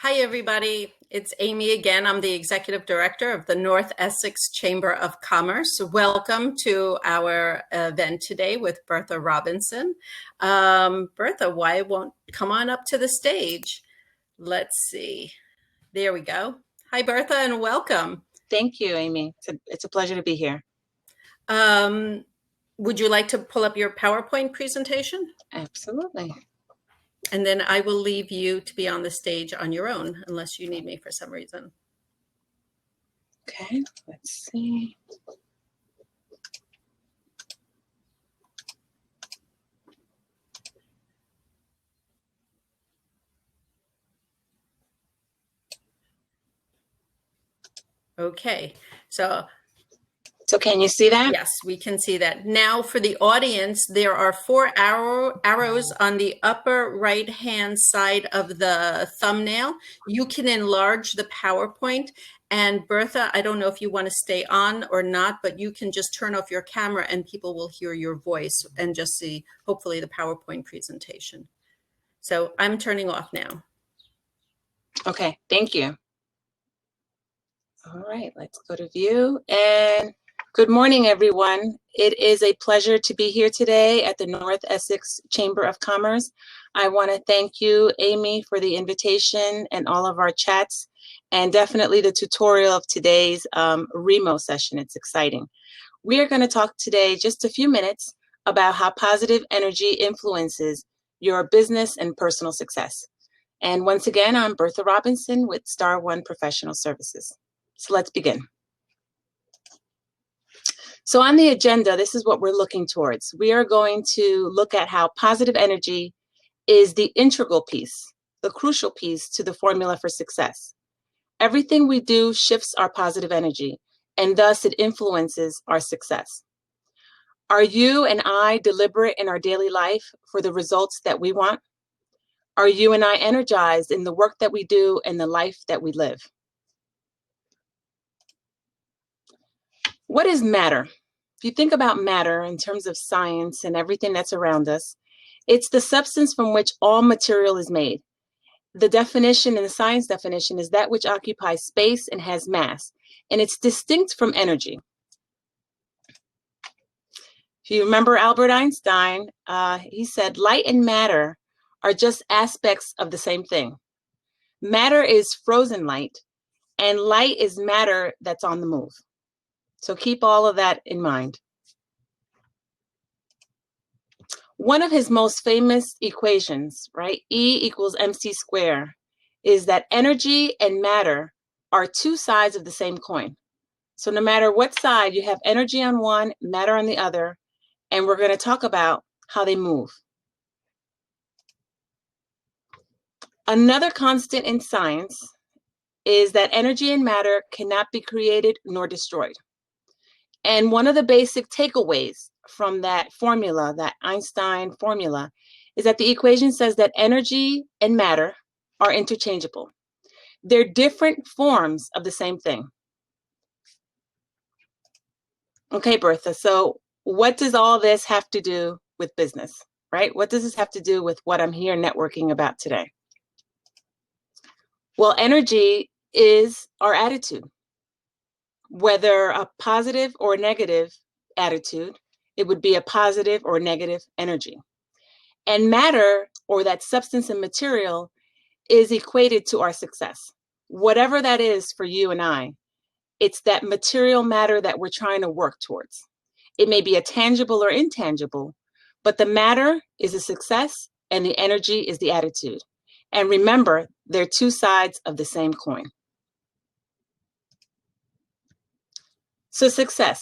Hi, everybody. It's Amy again. I'm the Executive Director of the North Essex Chamber of Commerce. Welcome to our event today with Bertha Robinson. Bertha, why won't come on up to the stage? Let's see. There we go. Hi, Bertha, and welcome. Thank you, Amy. It's a pleasure to be here. Would you like to pull up your PowerPoint presentation? Absolutely. And then I will leave you to be on the stage on your own, unless you need me for some reason. Okay, let's see. Okay, so can you see that? yes, we can see that. Now for the audience, there are four arrows on the upper right-hand side of the thumbnail. You can enlarge the PowerPoint. And Bertha, I don't know if you want to stay on or not, but you can just turn off your camera and people will hear your voice and just see, hopefully, the PowerPoint presentation. So I'm turning off now. Okay, thank you. All right, let's go to view. And good morning, everyone. It is a pleasure to be here today at the North Essex Chamber of Commerce. I want to thank you, Amy, for the invitation and all of our chats, and definitely the tutorial of today's REMO session. It's exciting. We are going to talk today just a few minutes about how positive energy influences your business and personal success. And once again, I'm Bertha Robinson with Star One Professional Services. So let's begin. So on the agenda, this is what we're looking towards. We are going to look at how positive energy is the integral piece, the crucial piece to the formula for success. Everything we do shifts our positive energy, and thus it influences our success. Are you and I deliberate in our daily life for the results that we want? Are you and I energized in the work that we do and the life that we live? What is matter? If you think about matter in terms of science and everything that's around us, it's the substance from which all material is made. The definition, and the science definition, is that which occupies space and has mass, and it's distinct from energy. If you remember Albert Einstein, he said light and matter are just aspects of the same thing. Matter is frozen light, and light is matter that's on the move. So keep all of that in mind. One of his most famous equations, right, E equals mc squared, is that energy and matter are two sides of the same coin. So no matter what side, you have energy on one, matter on the other, and we're going to talk about how they move. Another constant in science is that energy and matter cannot be created nor destroyed. And one of the basic takeaways from that formula, that Einstein formula, is that the equation says that energy and matter are interchangeable. They're different forms of the same thing. Okay, Bertha, so what does all this have to do with business, right? What does this have to do with what I'm here networking about today? Well, energy is our attitude. Whether a positive or negative attitude, it would be a positive or negative energy. And matter, or that substance and material, is equated to our success. Whatever that is for you and I, it's that material matter that we're trying to work towards. It may be a tangible or intangible, but the matter is a success and the energy is the attitude. And remember, they're two sides of the same coin. So success,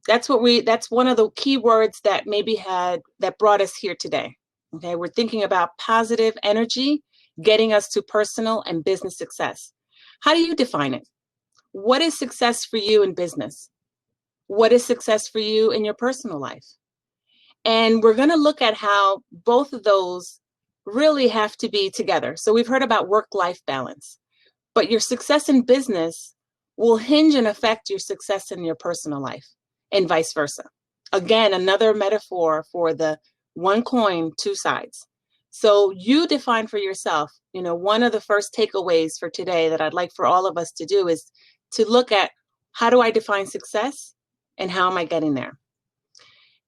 that's one of the key words that that brought us here today. Okay, we're thinking about positive energy, getting us to personal and business success. How do you define it? What is success for you in business? What is success for you in your personal life? And we're going to look at how both of those really have to be together. So we've heard about work-life balance, but your success in business will hinge and affect your success in your personal life, and vice versa. Again, another metaphor for the one coin, two sides. So you define for yourself, one of the first takeaways for today that I'd like for all of us to do is to look at, how do I define success and how am I getting there?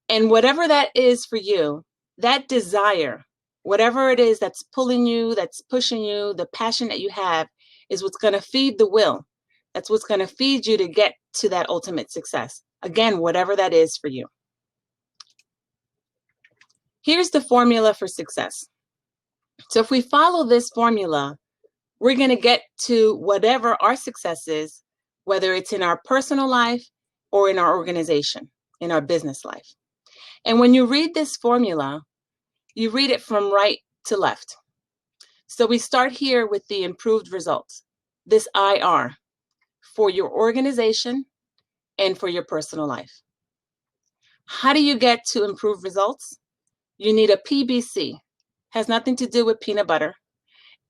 And whatever that is for you, that desire, whatever it is that's pulling you, that's pushing you, the passion that you have is what's going to feed the will. That's what's going to feed you to get to that ultimate success. Again, whatever that is for you. Here's the formula for success. So if we follow this formula, we're going to get to whatever our success is, whether it's in our personal life or in our organization, in our business life. And when you read this formula, you read it from right to left. So we start here with the improved results, this IR, for your organization and for your personal life. How do you get to improved results? You need a PBC. Has nothing to do with peanut butter.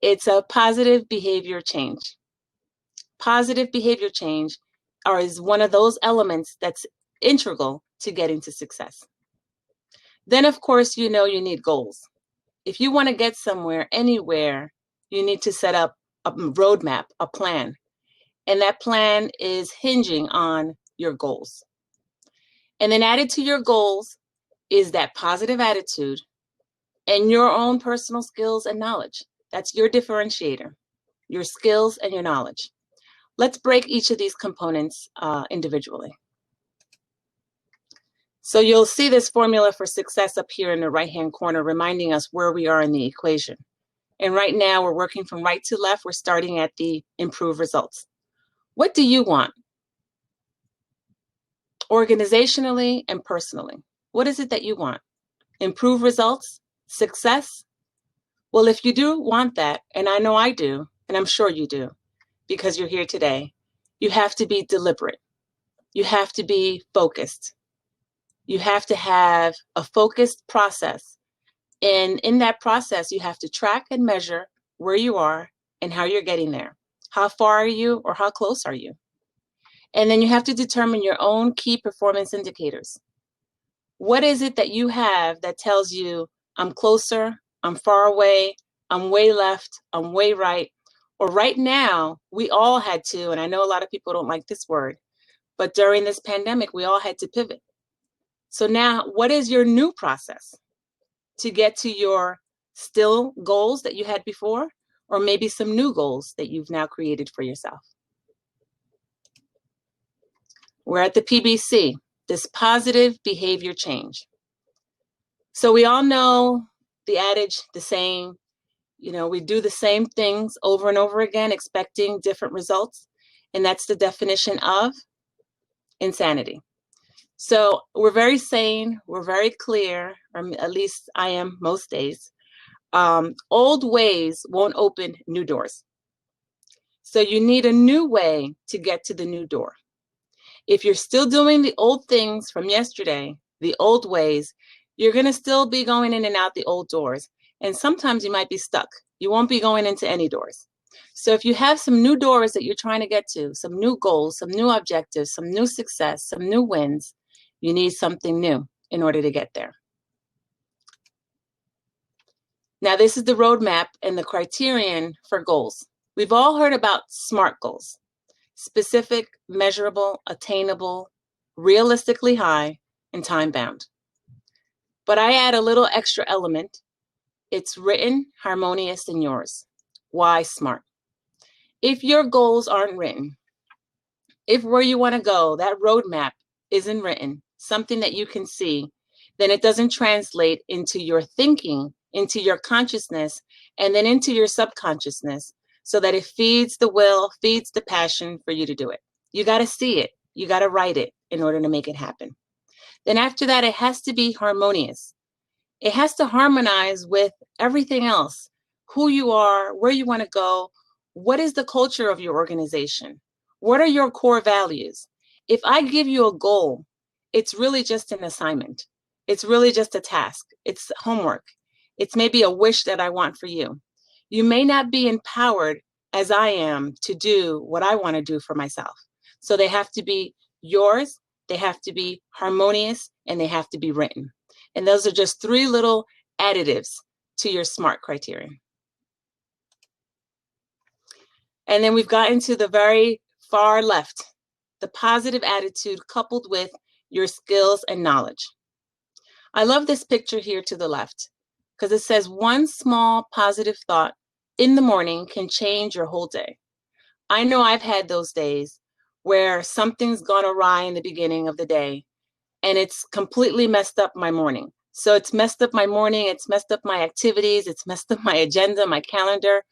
It's a positive behavior change. Positive behavior change is one of those elements that's integral to getting to success. Then, of course, you need goals. If you want to get somewhere, anywhere, you need to set up a roadmap, a plan. And that plan is hinging on your goals. And then added to your goals is that positive attitude and your own personal skills and knowledge. That's your differentiator, your skills and your knowledge. Let's break each of these components individually. So you'll see this formula for success up here in the right-hand corner, reminding us where we are in the equation. And right now we're working from right to left. We're starting at the improved results. What do you want? Organizationally and personally. What is it that you want? Improve results? Success? Well, if you do want that, and I know I do, and I'm sure you do, because you're here today, you have to be deliberate. You have to be focused. You have to have a focused process. And in that process, you have to track and measure where you are and how you're getting there. How far are you or how close are you? And then you have to determine your own key performance indicators. What is it that you have that tells you, I'm closer, I'm far away, I'm way left, I'm way right? Or right now, we all had to, and I know a lot of people don't like this word, but during this pandemic, we all had to pivot. So now, what is your new process to get to your still goals that you had before, or maybe some new goals that you've now created for yourself? We're at the PBC, this positive behavior change. So we all know the adage, the saying, we do the same things over and over again, expecting different results. And that's the definition of insanity. So we're very sane, we're very clear, or at least I am most days. Old ways won't open new doors. So you need a new way to get to the new door. If you're still doing the old things from yesterday, the old ways, you're going to still be going in and out the old doors. And sometimes you might be stuck. You won't be going into any doors. So if you have some new doors that you're trying to get to, some new goals, some new objectives, some new success, some new wins, you need something new in order to get there. Now, this is the roadmap and the criterion for goals. We've all heard about SMART goals: specific, measurable, attainable, realistically high, and time-bound. But I add a little extra element. It's written, harmonious, and yours. Why SMART? If your goals aren't written, if where you want to go, that roadmap isn't written, something that you can see, then it doesn't translate into your thinking, into your consciousness, and then into your subconsciousness, so that it feeds the will, feeds the passion for you to do it. You got to see it. You got to write it in order to make it happen. Then after that, it has to be harmonious. It has to harmonize with everything else, who you are, where you want to go, what is the culture of your organization, what are your core values. If I give you a goal, it's really just an assignment. It's really just a task. It's homework. It's maybe a wish that I want for you. You may not be empowered as I am to do what I want to do for myself. So they have to be yours, they have to be harmonious, and they have to be written. And those are just three little additives to your SMART criterion. And then we've gotten to the very far left, the positive attitude coupled with your skills and knowledge. I love this picture here to the left because it says one small positive thought in the morning can change your whole day. I know I've had those days where something's gone awry in the beginning of the day and it's completely messed up my morning. So it's messed up my morning, it's messed up my activities, it's messed up my agenda, my calendar.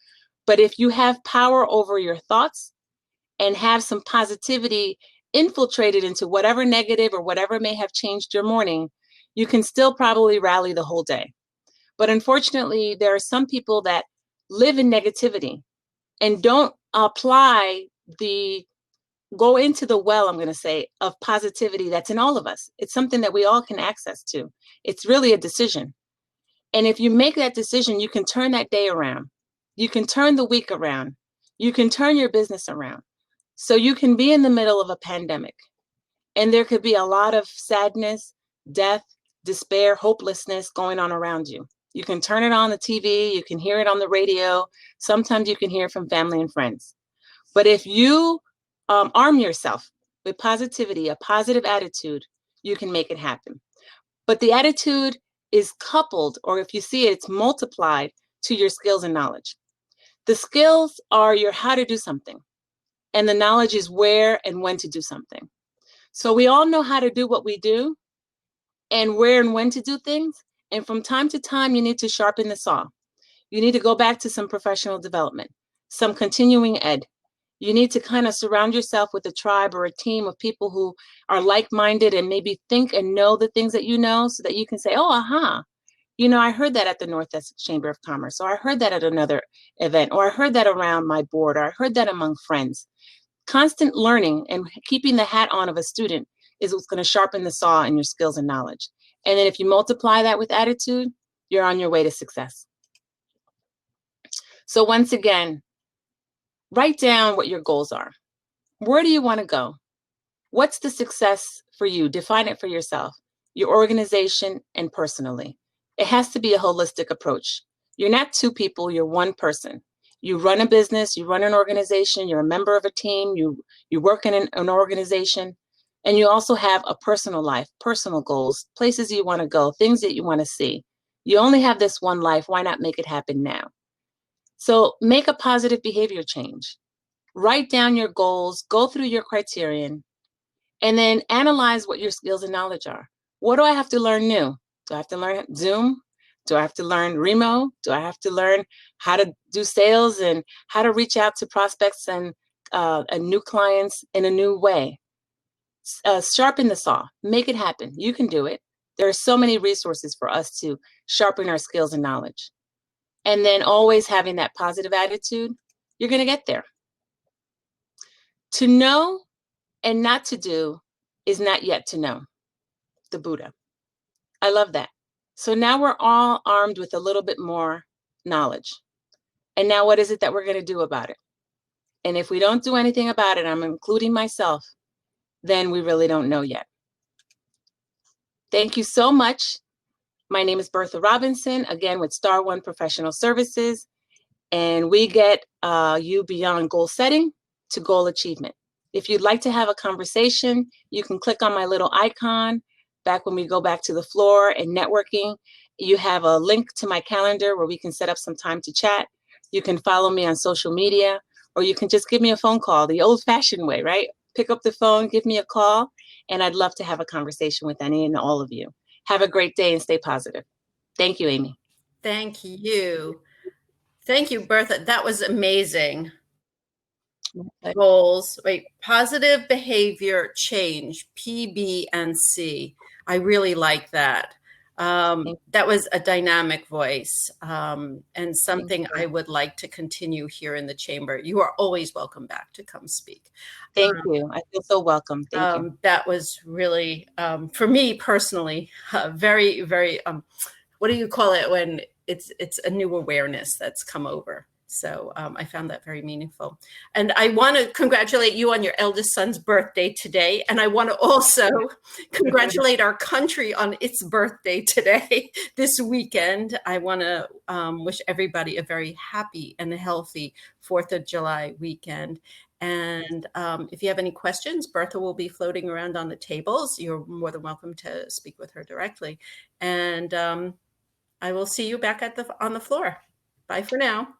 But if you have power over your thoughts and have some positivity infiltrated into whatever negative or whatever may have changed your morning, you can still probably rally the whole day. But unfortunately, there are some people that live in negativity and don't apply go into the well, I'm going to say, of positivity that's in all of us. It's something that we all can access to. It's really a decision. And if you make that decision, you can turn that day around. You can turn the week around. You can turn your business around. So you can be in the middle of a pandemic and there could be a lot of sadness, death, despair, hopelessness going on around you. You can turn it on the TV, you can hear it on the radio. Sometimes you can hear it from family and friends. But if you arm yourself with positivity, a positive attitude, you can make it happen. But the attitude is coupled, or if you see it, it's multiplied to your skills and knowledge. The skills are your how to do something, and the knowledge is where and when to do something. So we all know how to do what we do and where and when to do things. And from time to time, you need to sharpen the saw. You need to go back to some professional development, some continuing ed. You need to kind of surround yourself with a tribe or a team of people who are like-minded and maybe think and know the things that you know so that you can say, oh, aha, you know, I heard that at the Northwest Chamber of Commerce, or I heard that at another event, or I heard that around my board, or I heard that among friends. Constant learning and keeping the hat on of a student is what's going to sharpen the saw in your skills and knowledge. And then if you multiply that with attitude, you're on your way to success. So once again, write down what your goals are. Where do you want to go? What's the success for you? Define it for yourself, your organization, and personally. It has to be a holistic approach. You're not two people, you're one person. You run a business, you run an organization, you're a member of a team, you work in an organization, and you also have a personal life, personal goals, places you want to go, things that you want to see. You only have this one life, why not make it happen now? So make a positive behavior change. Write down your goals, go through your criterion, and then analyze what your skills and knowledge are. What do I have to learn new? Do I have to learn Zoom? Do I have to learn Remo? Do I have to learn how to do sales and how to reach out to prospects and new clients in a new way? Sharpen the saw, make it happen. You can do it. There are so many resources for us to sharpen our skills and knowledge. And then always having that positive attitude, you're going to get there. To know and not to do is not yet to know. The Buddha. I love that. So now we're all armed with a little bit more knowledge. And now what is it that we're going to do about it? And if we don't do anything about it, I'm including myself, then we really don't know yet. Thank you so much. My name is Bertha Robinson, again with Star One Professional Services, and we get you beyond goal setting to goal achievement. If you'd like to have a conversation, you can click on my little icon. Back when we go back to the floor and networking, you have a link to my calendar where we can set up some time to chat. You can follow me on social media, or you can just give me a phone call, the old-fashioned way, right? Pick up the phone, give me a call, and I'd love to have a conversation with any and all of you. Have a great day and stay positive. Thank you, Amy. Thank you. Thank you, Bertha. That was amazing. Goals, wait, positive behavior change, PB&C. I really like that. That was a dynamic voice and something I would like to continue here in the chamber. You are always welcome back to come speak. Thank you. I feel so welcome. Thank you. That was really, for me personally, very, very, what do you call it when it's a new awareness that's come over? So I found that very meaningful. And I want to congratulate you on your eldest son's birthday today. And I want to also congratulate our country on its birthday today, this weekend. I want to wish everybody a very happy and healthy 4th of July weekend. And if you have any questions, Bertha will be floating around on the tables. You're more than welcome to speak with her directly. And I will see you back on the floor. Bye for now.